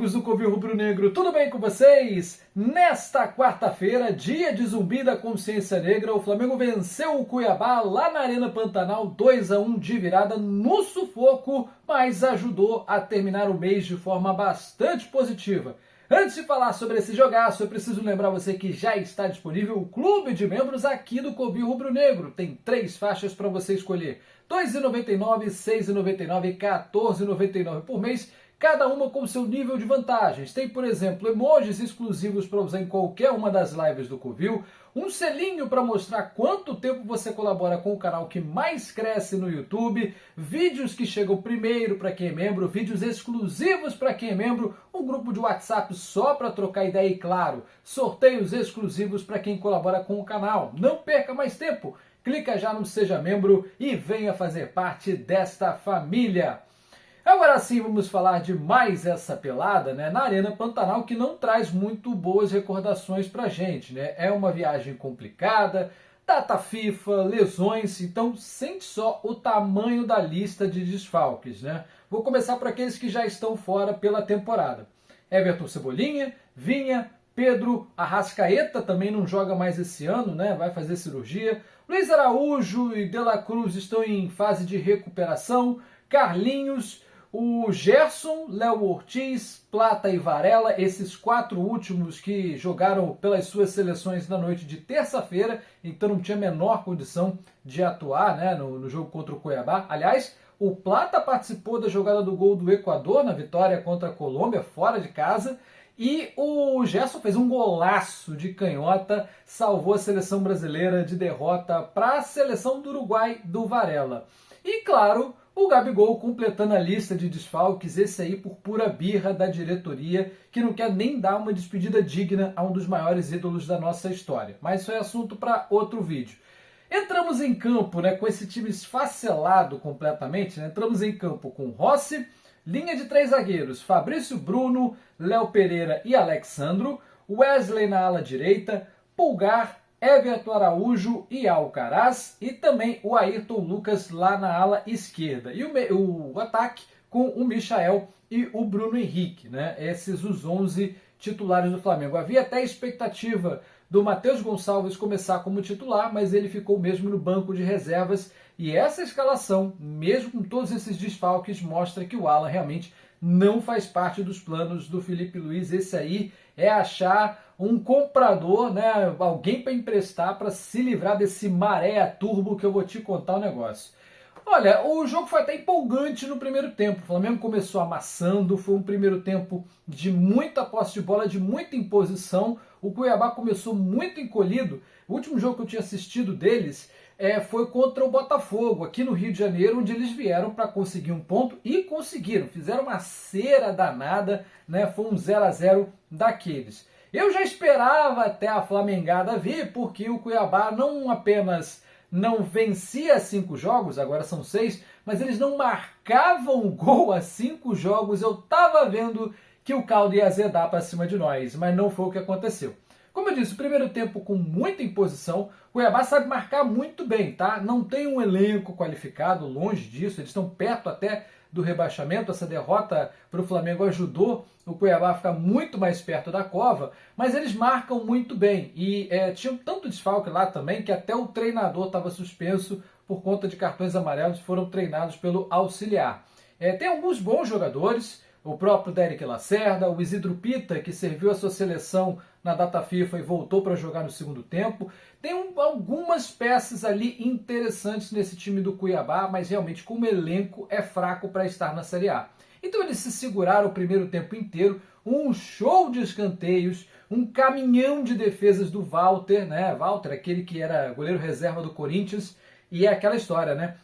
amigos do Covil Rubro Negro, tudo bem com vocês? Nesta quarta-feira, dia de Zumbi da Consciência Negra, o Flamengo venceu o Cuiabá lá na Arena Pantanal 2-1 de virada no sufoco, mas ajudou a terminar o mês de forma bastante positiva. Antes de falar sobre esse jogaço, eu preciso lembrar você que já está disponível o clube de membros aqui do Covil Rubro Negro. Tem 3 faixas para você escolher: R$ 2,99, R$ 6,99 e R$ 14,99 por mês, cada uma com seu nível de vantagens. Tem, por exemplo, emojis exclusivos para usar em qualquer uma das lives do Covil, um selinho para mostrar quanto tempo você colabora com o canal que mais cresce no YouTube, vídeos que chegam primeiro para quem é membro, vídeos exclusivos para quem é membro, um grupo de WhatsApp só para trocar ideia e, claro, sorteios exclusivos para quem colabora com o canal. Não perca mais tempo, clica já no Seja Membro e venha fazer parte desta família. Agora sim, vamos falar de mais essa pelada, né, na Arena Pantanal, que não traz muito boas recordações pra gente, né? É uma viagem complicada, data FIFA, lesões, então sente só o tamanho da lista de desfalques, né? Vou começar por aqueles que já estão fora pela temporada. Everton Cebolinha, Vinha, Pedro, Arrascaeta também não joga mais esse ano, né? Vai fazer cirurgia. Luiz Araújo e De La Cruz estão em fase de recuperação. Carlinhos, o Gerson, Léo Ortiz, Plata e Varela, esses 4 últimos que jogaram pelas suas seleções na noite de terça-feira, então não tinha a menor condição de atuar, né, no jogo contra o Cuiabá. Aliás, o Plata participou da jogada do gol do Equador na vitória contra a Colômbia, fora de casa, e o Gerson fez um golaço de canhota, salvou a seleção brasileira de derrota para a seleção do Uruguai do Varela. E claro, o Gabigol completando a lista de desfalques, esse aí por pura birra da diretoria, que não quer nem dar uma despedida digna a um dos maiores ídolos da nossa história. Mas isso é assunto para outro vídeo. Entramos em campo, né, com esse time esfacelado completamente, né? Entramos em campo com Rossi, linha de 3 zagueiros, Fabrício Bruno, Léo Pereira e Alexandro, Wesley na ala direita, Pulgar, Everton Araújo e Alcaraz, e também o Ayrton Lucas lá na ala esquerda. E o ataque com o Michael e o Bruno Henrique, né? Esses os 11 titulares do Flamengo. Havia até a expectativa do Matheus Gonçalves começar como titular, mas ele ficou mesmo no banco de reservas. E essa escalação, mesmo com todos esses desfalques, mostra que o Alan realmente não faz parte dos planos do Felipe Luiz. Esse aí é achar um comprador, né, alguém para emprestar para se livrar desse maré a turbo que eu vou te contar o negócio. Olha, o jogo foi até empolgante no primeiro tempo. O Flamengo começou amassando, foi um primeiro tempo de muita posse de bola, de muita imposição. O Cuiabá começou muito encolhido. O último jogo que eu tinha assistido deles foi contra o Botafogo, aqui no Rio de Janeiro, onde eles vieram para conseguir um ponto e conseguiram. Fizeram uma cera danada, né? Foi um 0-0 daqueles. Eu já esperava até a Flamengada vir, porque o Cuiabá não apenas não vencia 5 jogos, agora são 6, mas eles não marcavam gol a 5 jogos. Eu estava vendo que o caldo ia azedar para cima de nós, mas não foi o que aconteceu. Como eu disse, o primeiro tempo com muita imposição. O Cuiabá sabe marcar muito bem, tá? Não tem um elenco qualificado, longe disso, eles estão perto até do rebaixamento. Essa derrota para o Flamengo ajudou o Cuiabá a ficar muito mais perto da cova, mas eles marcam muito bem. E tinha tanto desfalque lá também que até o treinador estava suspenso por conta de cartões amarelos, foram treinados pelo auxiliar. Tem alguns bons jogadores, o próprio Derek Lacerda, o Isidro Pita, que serviu a sua seleção na data FIFA e voltou para jogar no segundo tempo. Tem algumas peças ali interessantes nesse time do Cuiabá, mas realmente como elenco é fraco para estar na Série A. Então eles se seguraram o primeiro tempo inteiro, um show de escanteios, um caminhão de defesas do Walter, né? Walter, aquele que era goleiro reserva do Corinthians, e é aquela história, né?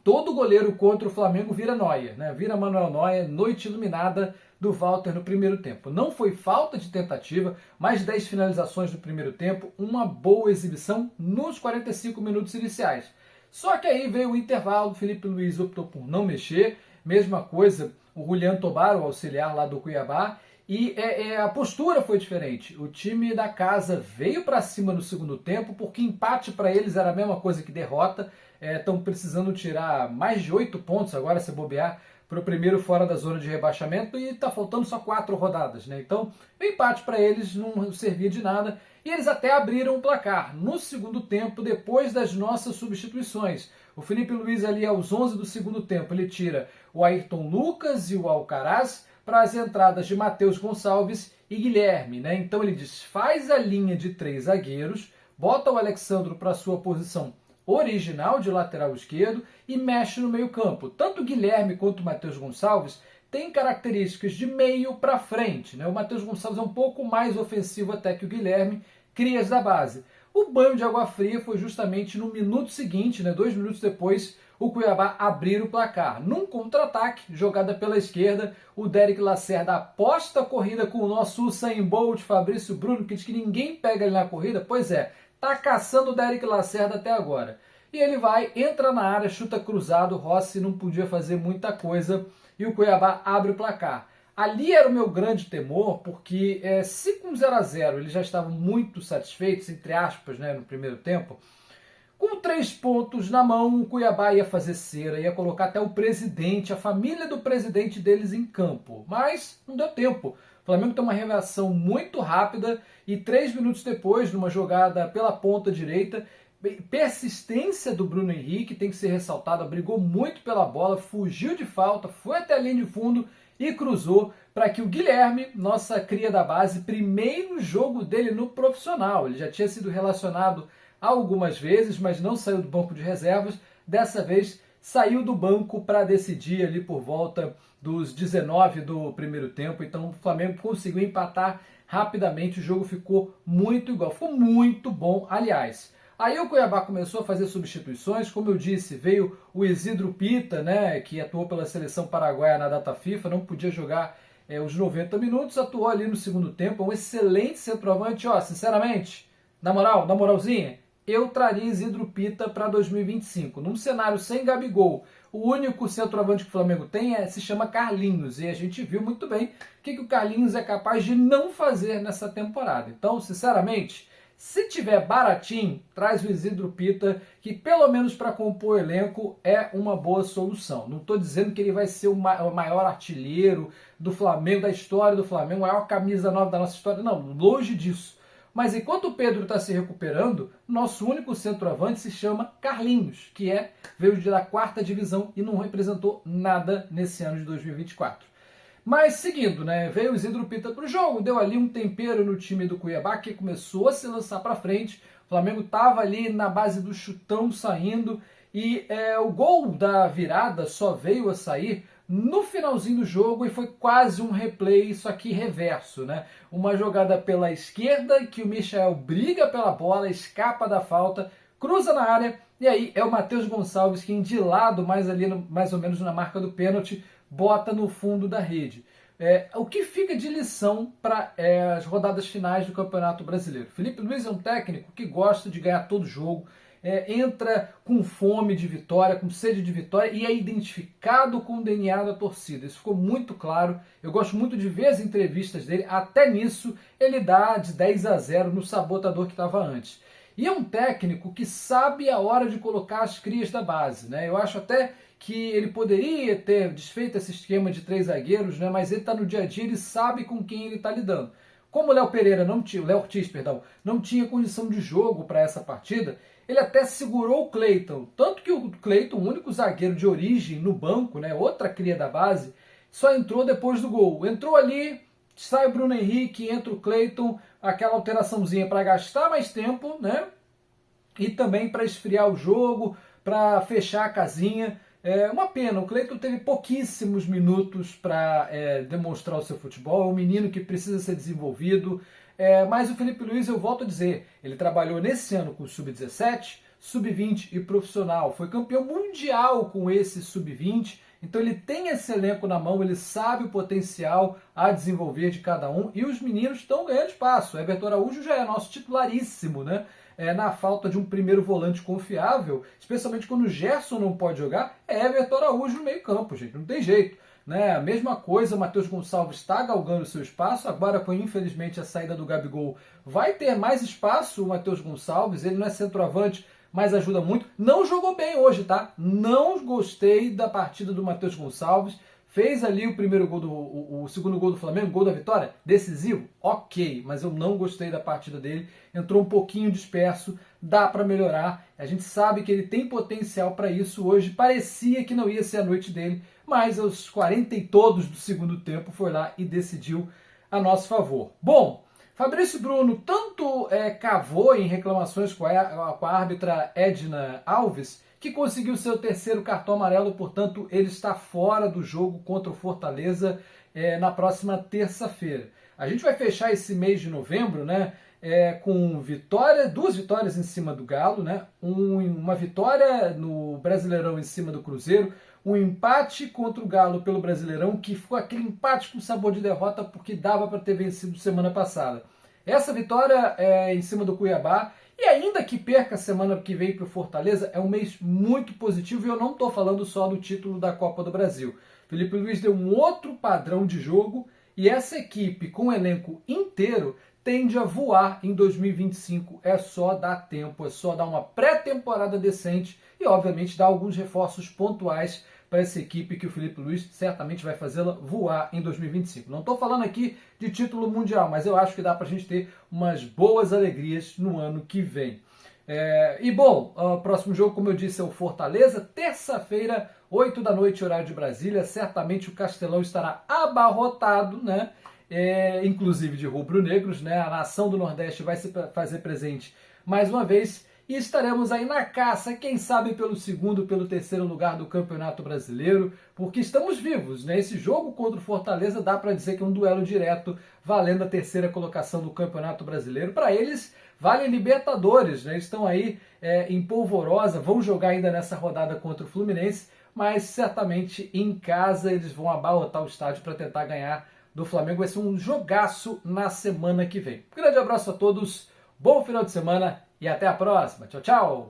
Todo goleiro contra o Flamengo vira Neuer, né? Vira Manuel Neuer, noite iluminada do Walter no primeiro tempo. Não foi falta de tentativa, mais de 10 finalizações no primeiro tempo, uma boa exibição nos 45 minutos iniciais. Só que aí veio o intervalo, o Felipe Luiz optou por não mexer, mesma coisa o Julian Tobar, o auxiliar lá do Cuiabá, e a postura foi diferente. O time da casa veio para cima no segundo tempo, porque empate para eles era a mesma coisa que derrota. Estão precisando tirar mais de 8 pontos agora, se bobear, para o primeiro fora da zona de rebaixamento e está faltando só 4 rodadas, né? Então, o empate para eles não servia de nada e eles até abriram o placar no segundo tempo, depois das nossas substituições. O Felipe Luiz ali aos 11 do segundo tempo, ele tira o Ayrton Lucas e o Alcaraz para as entradas de Matheus Gonçalves e Guilherme, né? Então ele desfaz a linha de 3 zagueiros, bota o Alexandro para sua posição original de lateral esquerdo e mexe no meio-campo. Tanto o Guilherme quanto o Matheus Gonçalves têm características de meio para frente, né? O Matheus Gonçalves é um pouco mais ofensivo até que o Guilherme, crias da base. O banho de água fria foi justamente no minuto seguinte, né? 2 minutos depois, o Cuiabá abrir o placar. Num contra-ataque, jogada pela esquerda, o Derek Lacerda aposta a corrida com o nosso Usain Bolt, Fabrício Bruno, que diz que ninguém pega ele na corrida. Pois é, tá caçando o Derek Lacerda até agora. E ele vai, entra na área, chuta cruzado, Rossi não podia fazer muita coisa e o Cuiabá abre o placar. Ali era o meu grande temor, porque se com 0-0 eles já estavam muito satisfeitos, entre aspas, né, no primeiro tempo, com 3 pontos na mão, o Cuiabá ia fazer cera, ia colocar até o presidente, a família do presidente deles em campo. Mas não deu tempo. O Flamengo tem uma reação muito rápida e 3 minutos depois, numa jogada pela ponta direita, persistência do Bruno Henrique, tem que ser ressaltada, brigou muito pela bola, fugiu de falta, foi até a linha de fundo e cruzou para que o Guilherme, nossa cria da base, primeiro jogo dele no profissional. Ele já tinha sido relacionado algumas vezes, mas não saiu do banco de reservas. Dessa vez saiu do banco para decidir ali por volta dos 19 do primeiro tempo. Então o Flamengo conseguiu empatar rapidamente, o jogo ficou muito igual, ficou muito bom, aliás. Aí o Cuiabá começou a fazer substituições, como eu disse, veio o Isidro Pita, né, que atuou pela seleção paraguaia na data FIFA, não podia jogar os 90 minutos, atuou ali no segundo tempo, um excelente centroavante, ó, sinceramente, na moralzinha, eu traria Isidro Pita para 2025. Num cenário sem Gabigol, o único centroavante que o Flamengo tem se chama Carlinhos, e a gente viu muito bem o que o Carlinhos é capaz de não fazer nessa temporada. Então, sinceramente, se tiver baratinho, traz o Isidro Pita, que pelo menos para compor o elenco é uma boa solução. Não estou dizendo que ele vai ser o maior artilheiro do Flamengo, da história do Flamengo, a maior camisa 9 da nossa história, não, longe disso. Mas enquanto o Pedro está se recuperando, nosso único centroavante se chama Carlinhos, que veio da 4ª divisão e não representou nada nesse ano de 2024. Mas seguindo, né, veio o Isidro Pita para o jogo, deu ali um tempero no time do Cuiabá, que começou a se lançar para frente. O Flamengo estava ali na base do chutão saindo e o gol da virada só veio a sair no finalzinho do jogo e foi quase um replay, isso aqui reverso, né? Uma jogada pela esquerda que o Michael briga pela bola, escapa da falta, cruza na área e aí é o Matheus Gonçalves que de lado, mais ou menos na marca do pênalti, bota no fundo da rede. O que fica de lição para as rodadas finais do Campeonato Brasileiro? Felipe Luiz é um técnico que gosta de ganhar todo jogo, entra com fome de vitória, com sede de vitória e é identificado com o DNA da torcida. Isso ficou muito claro. Eu gosto muito de ver as entrevistas dele. Até nisso ele dá de 10-0 no sabotador que estava antes. E é um técnico que sabe a hora de colocar as crias da base, né? Eu acho até que ele poderia ter desfeito esse esquema de 3 zagueiros, né? Mas ele está no dia a dia, ele sabe com quem ele está lidando. Como o Léo Ortiz, não tinha condição de jogo para essa partida, ele até segurou o Cleiton. Tanto que o Cleiton, o único zagueiro de origem no banco, né? Outra cria da base, só entrou depois do gol. Entrou ali, sai o Bruno Henrique, entra o Cleiton, aquela alteraçãozinha para gastar mais tempo, né? E também para esfriar o jogo, para fechar a casinha. Uma pena, o Cleiton teve pouquíssimos minutos para demonstrar o seu futebol, é um menino que precisa ser desenvolvido, mas o Felipe Luiz, eu volto a dizer, ele trabalhou nesse ano com o Sub-17, Sub-20 e profissional, foi campeão mundial com esse Sub-20, então ele tem esse elenco na mão, ele sabe o potencial a desenvolver de cada um e os meninos estão ganhando espaço. O Everton Araújo já é nosso titularíssimo, né? Na falta de um primeiro volante confiável, especialmente quando o Gerson não pode jogar, é Everton Araújo no meio campo, gente, não tem jeito. Né? A mesma coisa, o Matheus Gonçalves está galgando o seu espaço, agora com infelizmente a saída do Gabigol vai ter mais espaço o Matheus Gonçalves, ele não é centroavante, mas ajuda muito. Não jogou bem hoje, tá? Não gostei da partida do Matheus Gonçalves, Fez ali o primeiro gol o segundo gol do Flamengo, gol da vitória, decisivo, ok, mas eu não gostei da partida dele, entrou um pouquinho disperso, dá para melhorar, a gente sabe que ele tem potencial para isso, hoje parecia que não ia ser a noite dele, mas aos 40 e todos do segundo tempo foi lá e decidiu a nosso favor. Bom, Fabrício Bruno tanto cavou em reclamações com a árbitra Edna Alves, que conseguiu seu terceiro cartão amarelo, portanto ele está fora do jogo contra o Fortaleza na próxima terça-feira. A gente vai fechar esse mês de novembro, né, com duas vitórias em cima do Galo, né, uma vitória no Brasileirão em cima do Cruzeiro, um empate contra o Galo pelo Brasileirão, que ficou aquele empate com sabor de derrota porque dava para ter vencido semana passada. Essa vitória em cima do Cuiabá, e ainda que perca a semana que vem para o Fortaleza, é um mês muito positivo, e eu não estou falando só do título da Copa do Brasil. Felipe Luiz deu um outro padrão de jogo, e essa equipe com o elenco inteiro tende a voar em 2025. É só dar tempo, é só dar uma pré-temporada decente e, obviamente, dar alguns reforços pontuais para essa equipe que o Felipe Luiz certamente vai fazê-la voar em 2025. Não estou falando aqui de título mundial, mas eu acho que dá para a gente ter umas boas alegrias no ano que vem. O próximo jogo, como eu disse, é o Fortaleza, terça-feira, 8 da noite, horário de Brasília. Certamente o Castelão estará abarrotado, né? Inclusive de rubro-negros, né? A nação do Nordeste vai se fazer presente mais uma vez e estaremos aí na caça, quem sabe pelo segundo, pelo terceiro lugar do Campeonato Brasileiro, porque estamos vivos, né? Esse jogo contra o Fortaleza dá para dizer que é um duelo direto, valendo a terceira colocação do Campeonato Brasileiro. Para eles, vale Libertadores, né? Estão aí em polvorosa, vão jogar ainda nessa rodada contra o Fluminense, mas certamente em casa eles vão abarrotar o estádio para tentar ganhar do Flamengo. Vai ser um jogaço na semana que vem. Um grande abraço a todos, bom final de semana e até a próxima. Tchau, tchau!